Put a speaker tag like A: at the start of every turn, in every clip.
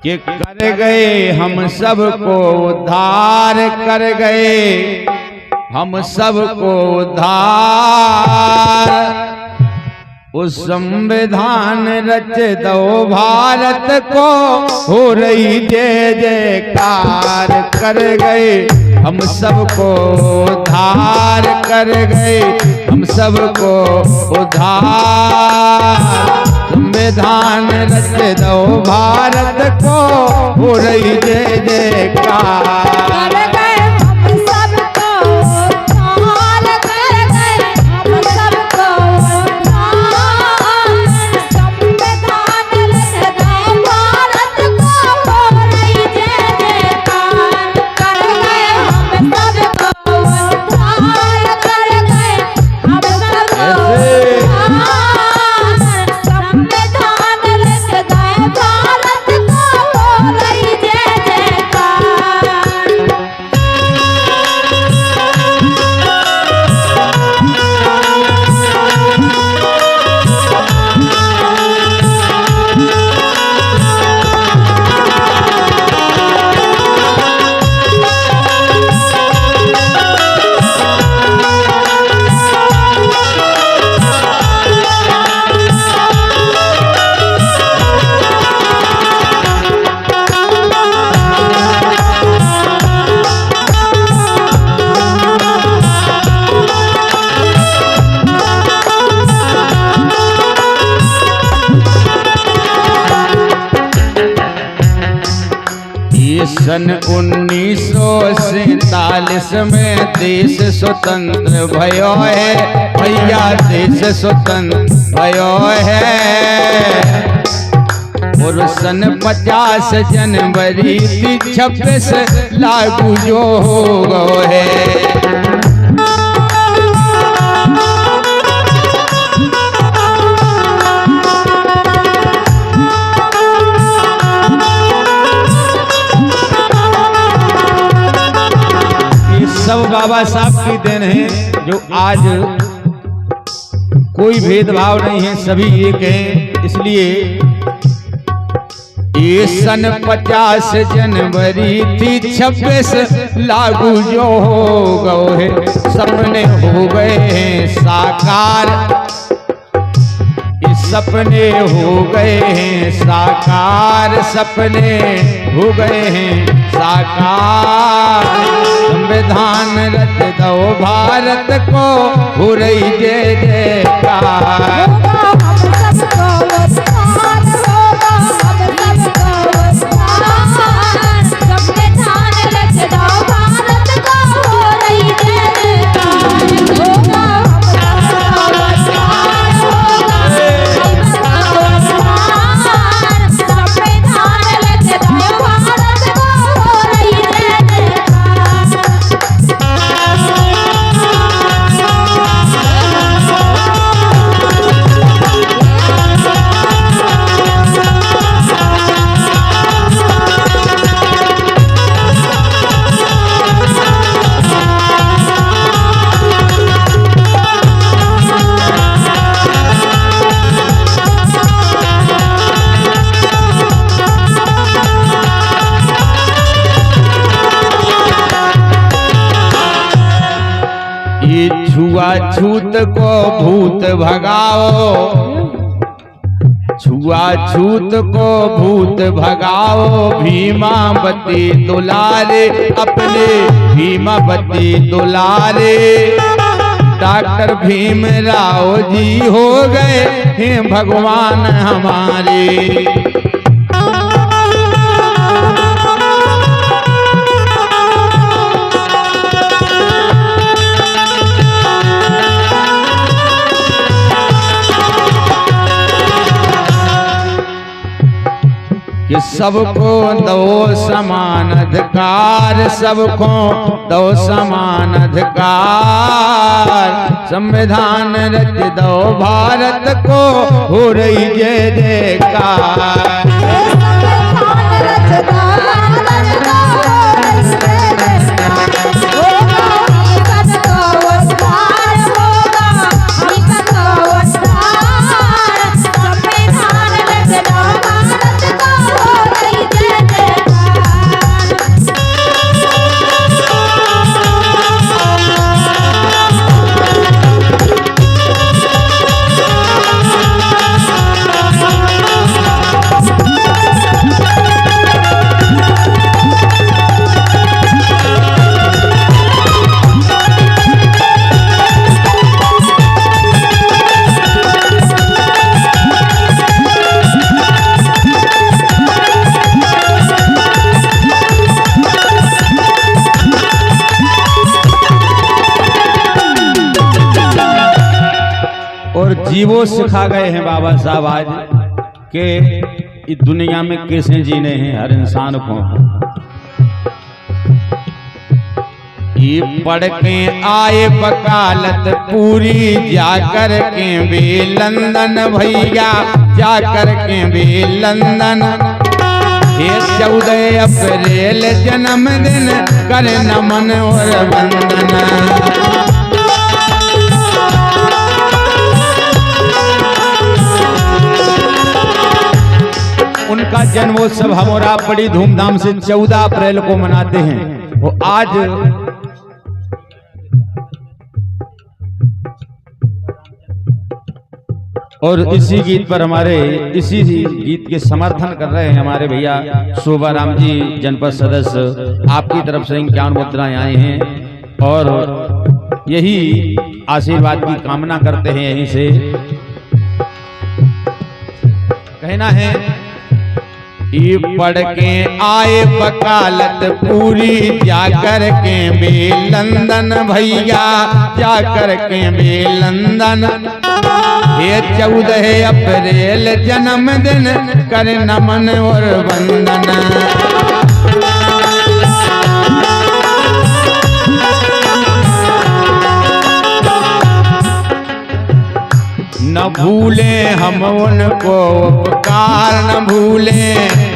A: कि कर गए हम सबको उद्धार, कर गए हम सबको उद्धार। उस संविधान रच दो भारत को, हो रही जय जयकार। कर गए हम सबको उद्धार, कर गए हम सबको उद्धार। संविधान रच दो भारत को, हो रही जय जयकार। सन 1947 में देश स्वतंत्र भयो है भैया, देश स्वतंत्र भयो है। और सन 50 जनवरी 26 लागू जो हो गए है। सब बाबा साहब की देन है, जो आज कोई भेदभाव नहीं है, सभी एक हैं। इसलिए ये सन 50 जनवरी 26 लागू जो हो गए है। सपने हो गए हैं साकार, इस सपने हो गए हैं साकार, सपने हो गए हैं साकार। संविधान रच दो भारत को, हो रही जय जयकार। छुआछूत को भूत भगाओ, छुआछूत को भूत भगाओ। भीमावती दुलारे अपने भीमावती दुलारे। डॉक्टर भीमराव जी हो गए हैं भगवान हमारे। कि सबको दो समान अधिकार, सबको दो समान अधिकार। संविधान रच दो भारत को, हो रही जय जयकार। जीवो सिखा गए हैं बाबा साहब आज के इस दुनिया में कैसे जीने हैं हर इंसान को। ये पढ़ के आए वकालत पूरी जाकर के भी लंदन भैया, जाकर के भी लंदन। ये 14 अप्रैल जन्मदिन कर नमन और वंदन। उनका जन्मोत्सव हमारा बड़ी धूमधाम से 14 अप्रैल को मनाते हैं। वो आज और इसी गीत पर इसी गीत के समर्थन कर रहे हैं हमारे भैया शोभा राम जी जनपद सदस्य। आपकी तरफ से 51 मुद्राएं आई हैं और यही आशीर्वाद की कामना करते हैं। यहीं से कहना है, ये पढ़ के आए वकालत पूरी जाकर के भी लंदन भैया, जाकर के भी लंदन। ये 14 अप्रैल जन्मदिन कर नमन और वंदन। न भूले हम उनको उपकार, न भूले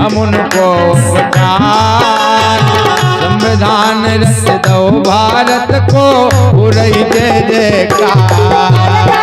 A: हम उनको उपकार। संविधान रच दो भारत को, हो रही जय जयकार।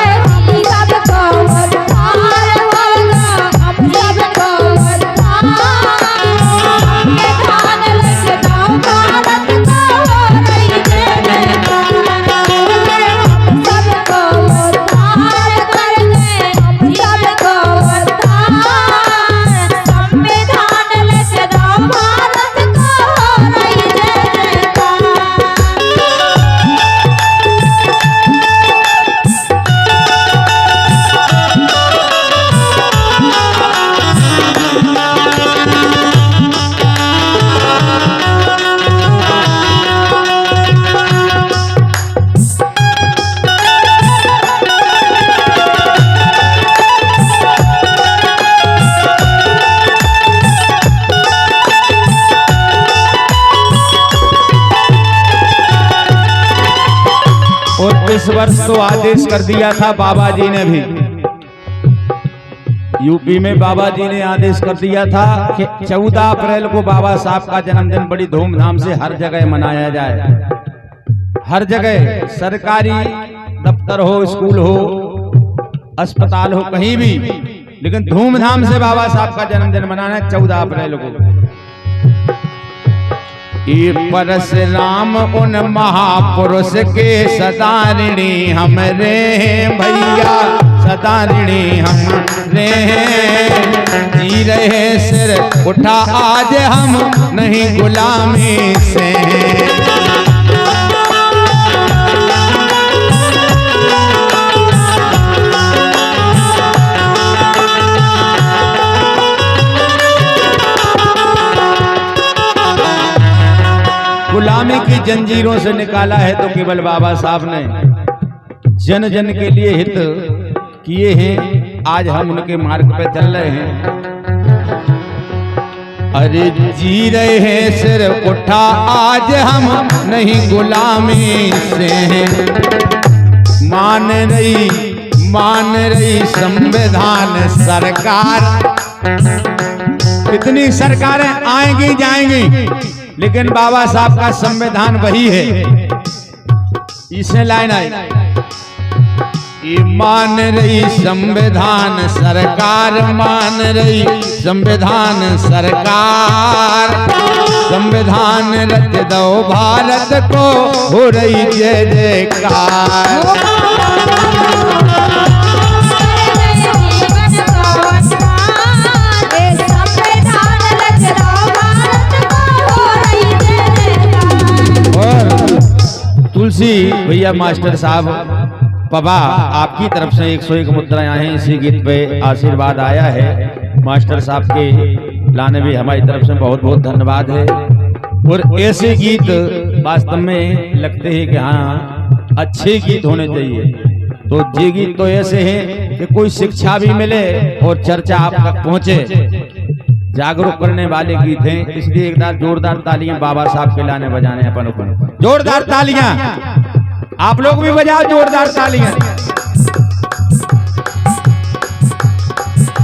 A: इस वर्ष तो आदेश कर दिया था बाबा जी ने भी, यूपी में बाबा जी ने आदेश कर दिया था कि 14 अप्रैल को बाबा साहब का जन्मदिन बड़ी धूमधाम से हर जगह मनाया जाए। हर जगह, सरकारी दफ्तर हो, स्कूल हो, अस्पताल हो, कहीं भी, लेकिन धूमधाम से बाबा साहब का जन्मदिन मनाना है 14 अप्रैल को। ये परशुराम उन महापुरुष के सदा ऋणी हमरे भैया, सदा ऋणी हमरे। जी रहे सिर उठा आज हम नहीं गुलामी से। गुलामी की जंजीरों से निकाला है तो केवल बाबा साहब ने जन जन के लिए हित किए हैं। आज हम उनके मार्ग पे चल रहे हैं। अरे जी रहे हैं सिर उठा आज हम नहीं गुलामी से। मान रही संविधान सरकार। कितनी सरकारें आएंगी जाएंगी, लेकिन बाबा साहब का संविधान वही है। इसमें लाइन आई, मान रही संविधान सरकार, मान रही संविधान सरकार। संविधान रच दो भारत को, हो रही जय जयकार। तुलसी भैया मास्टर साहब पबा, आपकी तरफ से 101 मुद्राएं हैं। इसी गीत पे आशीर्वाद आया है। मास्टर साहब के लाने भी हमारी तरफ से बहुत बहुत धन्यवाद है। और ऐसे गीत वास्तव में लगते हैं कि हाँ अच्छे गीत होने चाहिए। तो ये गीत तो ऐसे हैं कि कोई शिक्षा भी मिले और चर्चा आप तक पहुंचे, जागरूक करने वाले गीत हैं। इसलिए एक बार जोरदार तालियां बाबा साहब के लाने बजाने अपन जोरदार तालियां, आप लोग भी बजाओ जोरदार तालियां।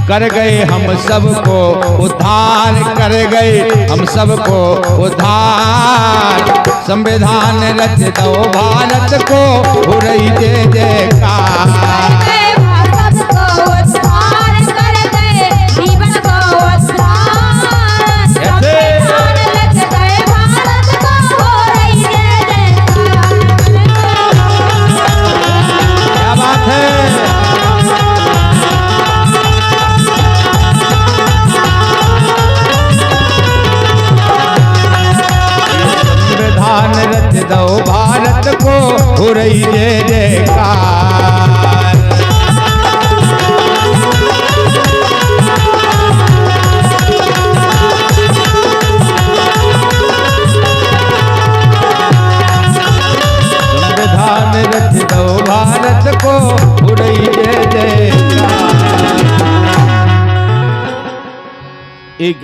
A: कर गए हम सबको उद्धार, कर गए हम सबको उद्धार, संविधान रच दो भारत को, हो रही जय जयकार। क्या बात है। संविधान रच दो भारत को, हो रही जय जयकार। संविधान रच दो भारत को, हो रही जय जयकार। एक